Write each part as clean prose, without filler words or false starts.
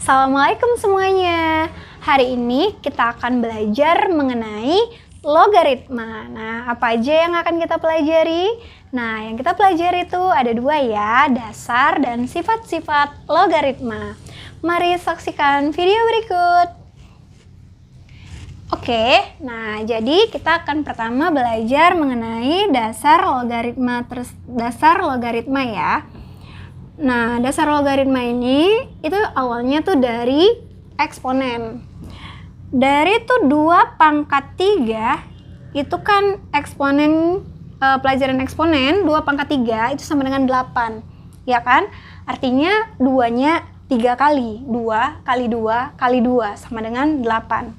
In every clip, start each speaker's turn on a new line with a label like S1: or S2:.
S1: Assalamualaikum semuanya. Hari ini kita akan belajar mengenai logaritma. Nah, apa aja yang akan kita pelajari? Nah, yang kita pelajari itu ada dua ya, dasar dan sifat-sifat logaritma. Mari saksikan video berikut. Oke, nah jadi kita akan pertama belajar mengenai dasar logaritma ya. Nah, dasar logaritma ini itu awalnya tuh dari eksponen. Dari tuh 2 pangkat 3 itu kan eksponen, pelajaran eksponen 2 pangkat 3 itu sama dengan 8. Ya kan? Artinya 2-nya 3 kali. 2 kali 2 kali 2 sama dengan 8.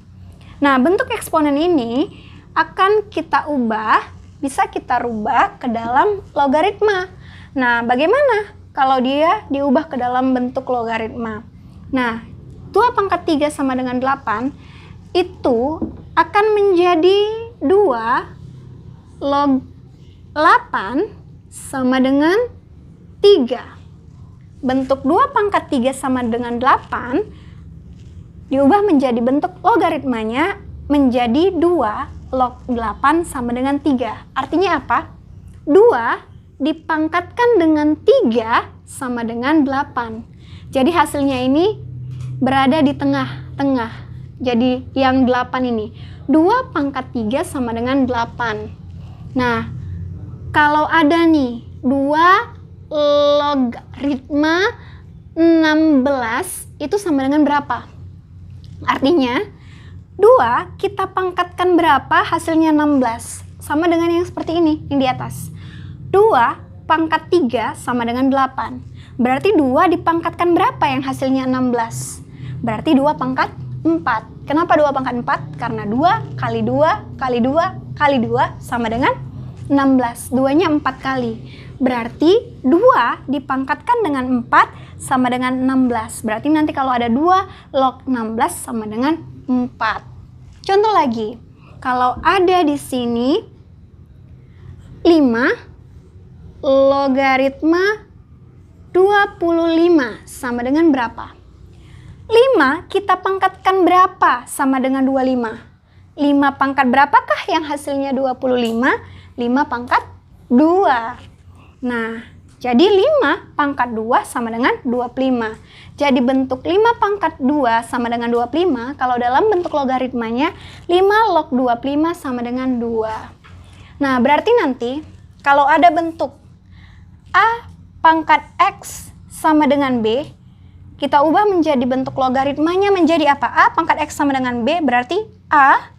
S1: Nah, bentuk eksponen ini akan kita ubah, bisa kita rubah ke dalam logaritma. Nah, bagaimana kalau dia diubah ke dalam bentuk logaritma? Nah, 2 pangkat 3 sama dengan 8 itu akan menjadi 2 log 8 sama dengan 3. Bentuk 2 pangkat 3 sama dengan 8 diubah menjadi bentuk logaritmanya menjadi 2 log 8 sama dengan 3. Artinya apa? 2 dipangkatkan dengan 3 sama dengan 8. Jadi hasilnya ini berada di tengah-tengah. Jadi yang 8 ini 2 pangkat 3 sama dengan 8. Nah, kalau ada nih 2 logaritma 16 itu sama dengan berapa? Artinya 2 kita pangkatkan berapa, hasilnya 16. Sama dengan yang seperti ini, yang di atas. 2 pangkat 3 sama dengan 8. Berarti 2 dipangkatkan berapa yang hasilnya 16? Berarti 2 pangkat 4. Kenapa 2 pangkat 4? Karena 2 kali 2 kali 2 kali 2 sama dengan 16. 2-nya 4 kali. Berarti 2 dipangkatkan dengan 4 sama dengan 16. Berarti nanti kalau ada 2 log 16 sama dengan 4. Contoh lagi. Kalau ada di sini 5 logaritma 25 sama dengan berapa? 5 kita pangkatkan berapa sama dengan 25? 5 pangkat berapakah yang hasilnya 25? 5 pangkat 2. Nah, jadi 5 pangkat 2 sama dengan 25. Jadi bentuk 5 pangkat 2 sama dengan 25, kalau dalam bentuk logaritmanya 5 log 25 sama dengan 2. Nah, berarti nanti kalau ada bentuk A pangkat X sama dengan B, kita ubah menjadi bentuk logaritmanya menjadi apa? A pangkat X sama dengan B, berarti A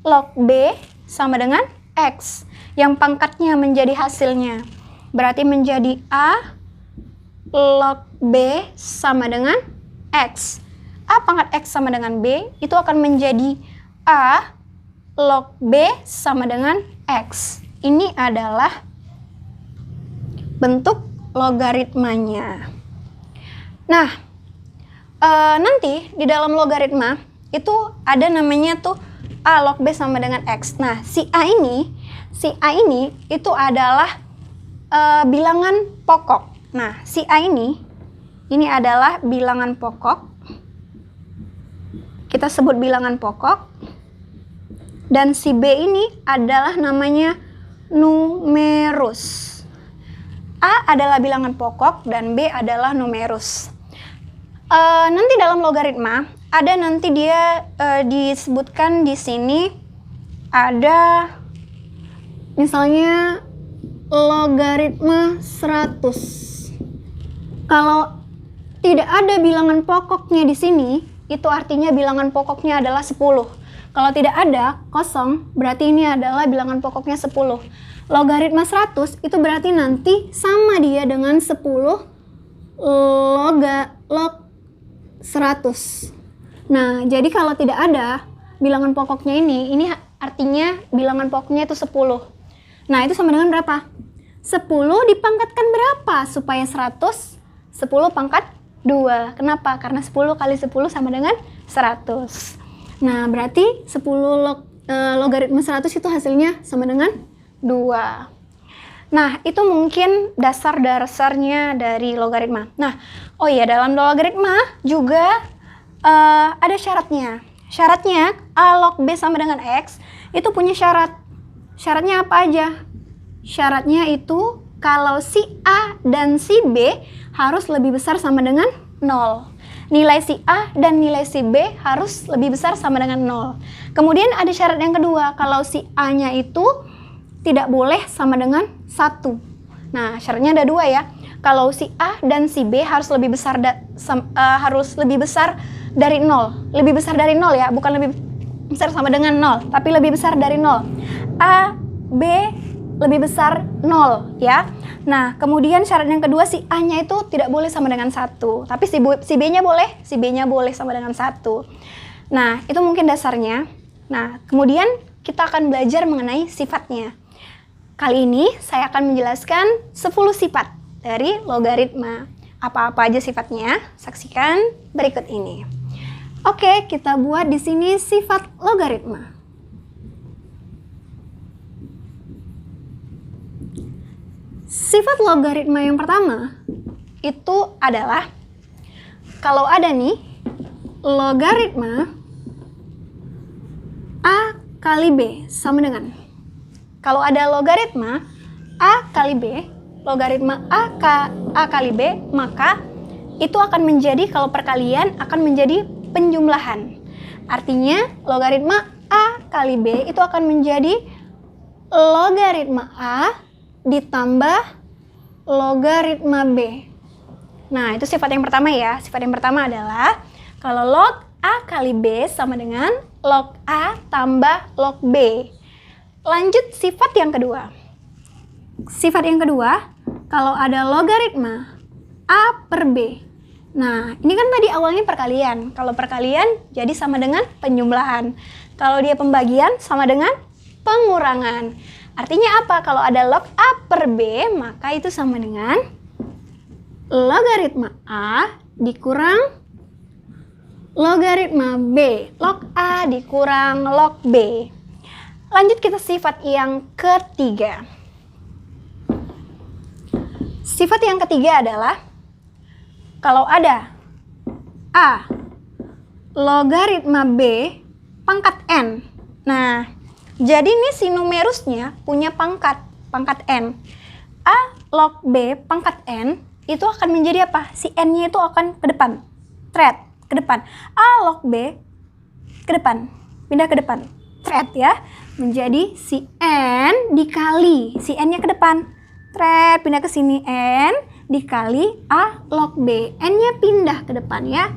S1: log B sama dengan X. Yang pangkatnya menjadi hasilnya. Berarti menjadi A log B sama dengan X. A pangkat X sama dengan B itu akan menjadi A log B sama dengan X. Ini adalah bentuk logaritmanya. Nah, nanti di dalam logaritma itu ada namanya tuh A log B sama dengan X. Nah, si A ini itu adalah bilangan pokok. Nah, si A ini adalah bilangan pokok. Kita sebut bilangan pokok. Dan si B ini adalah namanya numerus. A adalah bilangan pokok dan B adalah numerus. Nanti dalam logaritma ada nanti dia disebutkan di sini ada misalnya logaritma 100. Kalau tidak ada bilangan pokoknya di sini, itu artinya bilangan pokoknya adalah 10. Kalau tidak ada, kosong, berarti ini adalah bilangan pokoknya 10. Logaritma 100 itu berarti nanti sama dia dengan 10 log 100. Nah, jadi kalau tidak ada bilangan pokoknya ini artinya bilangan pokoknya itu 10. Nah, itu sama dengan berapa? 10 dipangkatkan berapa supaya 100? 10 pangkat 2. Kenapa? Karena 10 kali 10 sama dengan 100. Nah, berarti 10 logaritma 100 itu hasilnya sama dengan 2. Nah, itu mungkin dasar-dasarnya dari logaritma. Nah, oh iya, dalam logaritma juga ada syaratnya. Syaratnya A log B sama dengan X itu punya syarat. Syaratnya apa aja? Syaratnya itu kalau si A dan si B harus lebih besar sama dengan 0. Nilai si A dan nilai si B harus lebih besar sama dengan 0. Kemudian ada syarat yang kedua, kalau si A-nya itu tidak boleh sama dengan 1. Nah, syaratnya ada 2 ya. Kalau si A dan si B harus lebih besar dari 0. Lebih besar dari 0 ya, bukan lebih besar sama dengan 0, tapi lebih besar dari 0. A, B lebih besar 0 ya. Nah, kemudian syarat yang kedua si A-nya itu tidak boleh sama dengan 1, tapi si B-nya boleh, si B-nya boleh sama dengan 1. Nah, itu mungkin dasarnya. Nah, kemudian kita akan belajar mengenai sifatnya. Kali ini saya akan menjelaskan 10 sifat dari logaritma. Apa-apa aja sifatnya? Saksikan berikut ini. Oke, kita buat di sini sifat logaritma. Sifat logaritma yang pertama itu adalah kalau ada nih logaritma A kali B sama dengan, kalau ada logaritma A kali B, logaritma A kali B, maka itu akan menjadi, kalau perkalian akan menjadi penjumlahan. Artinya logaritma A kali B itu akan menjadi logaritma A ditambah logaritma B. Nah, itu sifat yang pertama ya. Sifat yang pertama adalah kalau log A kali B sama dengan log A tambah log B. Lanjut sifat yang kedua. Sifat yang kedua, kalau ada logaritma A per B. Nah, ini kan tadi awalnya perkalian. Kalau perkalian jadi sama dengan penjumlahan. Kalau dia pembagian sama dengan pengurangan. Artinya apa? Kalau ada log A per B, maka itu sama dengan logaritma A dikurang logaritma B. Log A dikurang log B. Lanjut kita sifat yang ketiga. Sifat yang ketiga adalah kalau ada A logaritma B pangkat N. Nah, jadi ini si numerusnya punya pangkat N. A log B pangkat N itu akan menjadi apa? Si N-nya itu akan ke depan. Thread, ke depan. A log B ke depan. Pindah ke depan. Thread ya. Menjadi si N dikali. Si N-nya ke depan. Thread, pindah ke sini. N dikali A log B. N-nya pindah ke depan ya.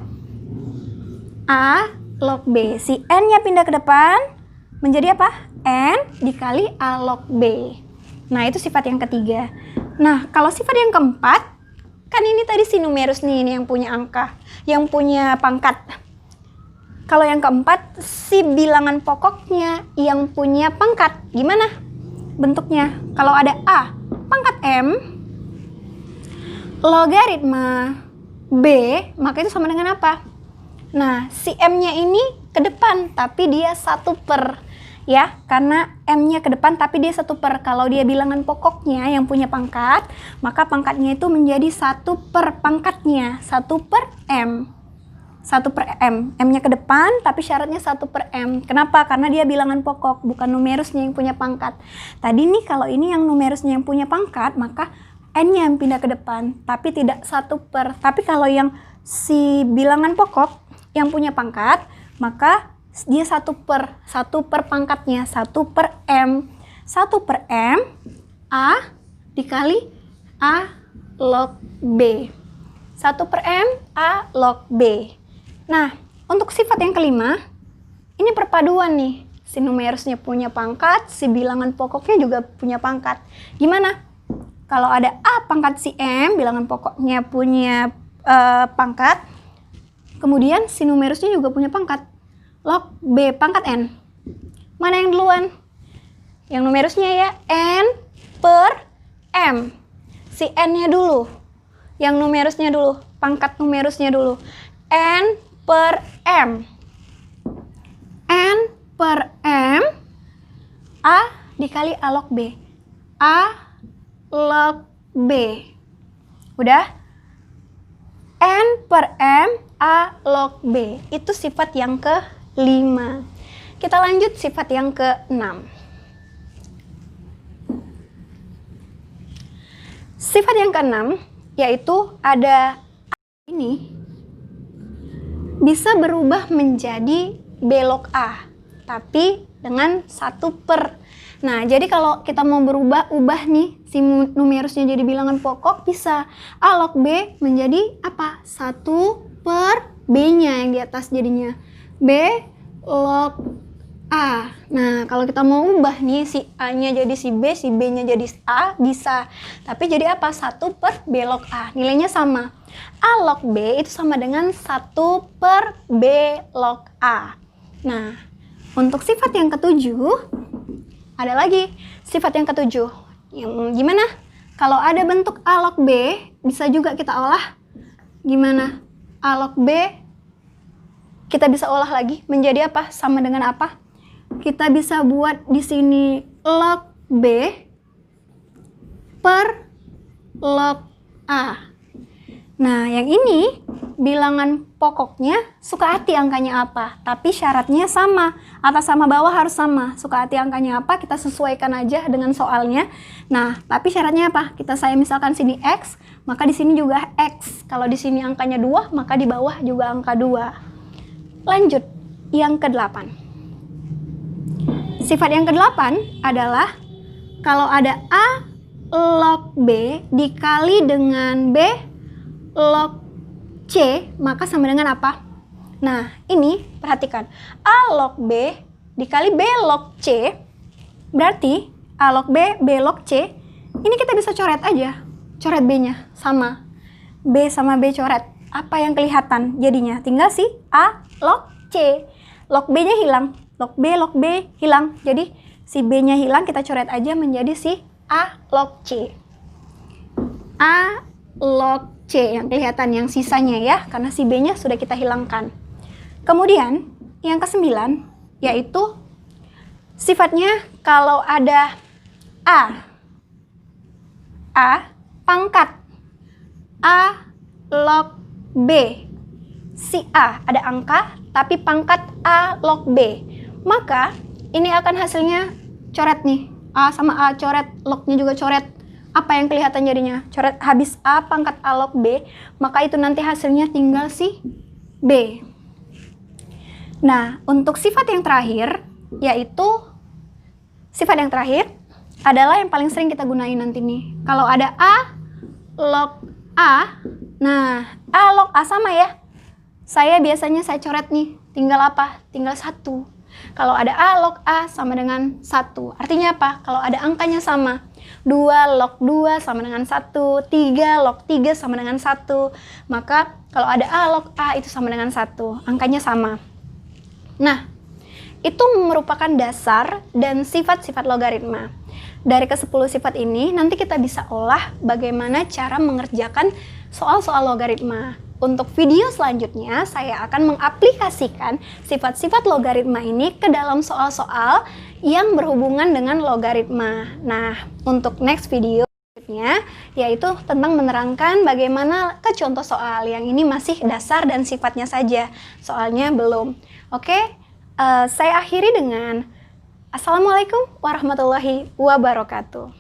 S1: A log B. Si N-nya pindah ke depan. Menjadi apa? N dikali A log B. Nah, itu sifat yang ketiga. Nah, kalau sifat yang keempat, kan ini tadi si numerus nih, ini yang punya angka, yang punya pangkat. Kalau yang keempat, si bilangan pokoknya yang punya pangkat. Gimana bentuknya? Kalau ada A pangkat M, logaritma B, maka itu sama dengan apa? Nah, si M-nya ini ke depan, tapi dia 1/, ya, karena M-nya ke depan tapi dia 1/. Kalau dia bilangan pokoknya yang punya pangkat, maka pangkatnya itu menjadi 1/, pangkatnya 1/M. 1/M. M-nya ke depan tapi syaratnya 1/M. Kenapa? Karena dia bilangan pokok, bukan numerusnya yang punya pangkat. Tadi nih kalau ini yang numerusnya yang punya pangkat, maka N-nya yang pindah ke depan, tapi tidak 1/. Tapi kalau yang si bilangan pokok yang punya pangkat, maka dia 1/, pangkatnya 1/M. 1/M A dikali A log B. 1/M A log B. Nah, untuk sifat yang kelima, ini perpaduan nih. Si numerusnya punya pangkat, si bilangan pokoknya juga punya pangkat. Gimana? Kalau ada A pangkat si M, bilangan pokoknya punya pangkat, kemudian si numerusnya juga punya pangkat. Log B pangkat N. Mana yang duluan? Yang numerusnya ya, N per M. Si N-nya dulu. Yang numerusnya dulu. Pangkat numerusnya dulu. N per M. N per M. A dikali A log B. A log B. Udah? N per M A log B. Itu sifat yang ke-5. Kita lanjut sifat yang ke-6. Sifat yang ke-6 yaitu ada ini bisa berubah menjadi B log A, tapi dengan 1/. Nah, jadi kalau kita mau ubah nih si numerusnya jadi bilangan pokok, bisa A log B menjadi apa? 1/B-nya yang di atas jadinya B log A. Nah, kalau kita mau ubah nih si A-nya jadi si B-nya jadi A, bisa. Tapi jadi apa? 1/B log A. Nilainya sama. A log B itu sama dengan 1/B log A. Nah, untuk sifat yang ke-7, ada lagi sifat yang ke-7. Yang gimana? Kalau ada bentuk A log B, bisa juga kita olah. Gimana? A log B, kita bisa olah lagi menjadi apa? Sama dengan apa? Kita bisa buat di sini log B per log A. Nah, yang ini bilangan pokoknya suka hati angkanya apa, tapi syaratnya sama, atas sama bawah harus sama. Suka hati angkanya apa, kita sesuaikan aja dengan soalnya. Nah, tapi syaratnya apa? Saya misalkan sini X, maka di sini juga X. Kalau di sini angkanya 2, maka di bawah juga angka 2. Lanjut, yang ke-8. Sifat yang ke-8 adalah kalau ada A log B dikali dengan B log C, maka sama dengan apa? Nah, ini perhatikan. A log B dikali B log C, berarti A log B, B log C, ini kita bisa coret aja. Coret B-nya, sama. B sama B coret. Apa yang kelihatan jadinya? Tinggal si A log C. Log B-nya hilang. Log B hilang. Jadi, si B-nya hilang, kita coret aja menjadi si A log C. A log C yang kelihatan, yang sisanya ya, karena si B-nya sudah kita hilangkan. Kemudian, yang ke-9, yaitu sifatnya kalau ada A pangkat A log B. Si A ada angka, tapi pangkat A log B. Maka, ini akan hasilnya coret nih. A sama A coret, lognya juga coret. Apa yang kelihatan jadinya? Coret habis A pangkat A log B, maka itu nanti hasilnya tinggal si B. Nah, untuk sifat yang terakhir, yaitu sifat yang terakhir adalah yang paling sering kita gunain nanti nih. Kalau ada A log A, nah A log A sama ya. Saya biasanya coret nih, tinggal apa? Tinggal 1. Kalau ada A log A sama dengan 1. Artinya apa? Kalau ada angkanya sama. 2 log 2 sama dengan 1, 3 log 3 sama dengan 1. Maka kalau ada A log A itu sama dengan 1, angkanya sama. Nah, itu merupakan dasar dan sifat-sifat logaritma. Dari ke-10 sifat ini, nanti kita bisa olah bagaimana cara mengerjakan soal-soal logaritma. Untuk video selanjutnya, saya akan mengaplikasikan sifat-sifat logaritma ini ke dalam soal-soal yang berhubungan dengan logaritma. Nah, untuk next video selanjutnya, yaitu tentang menerangkan bagaimana ke contoh soal. Yang ini masih dasar dan sifatnya saja, soalnya belum. Oke, saya akhiri dengan Assalamualaikum warahmatullahi wabarakatuh.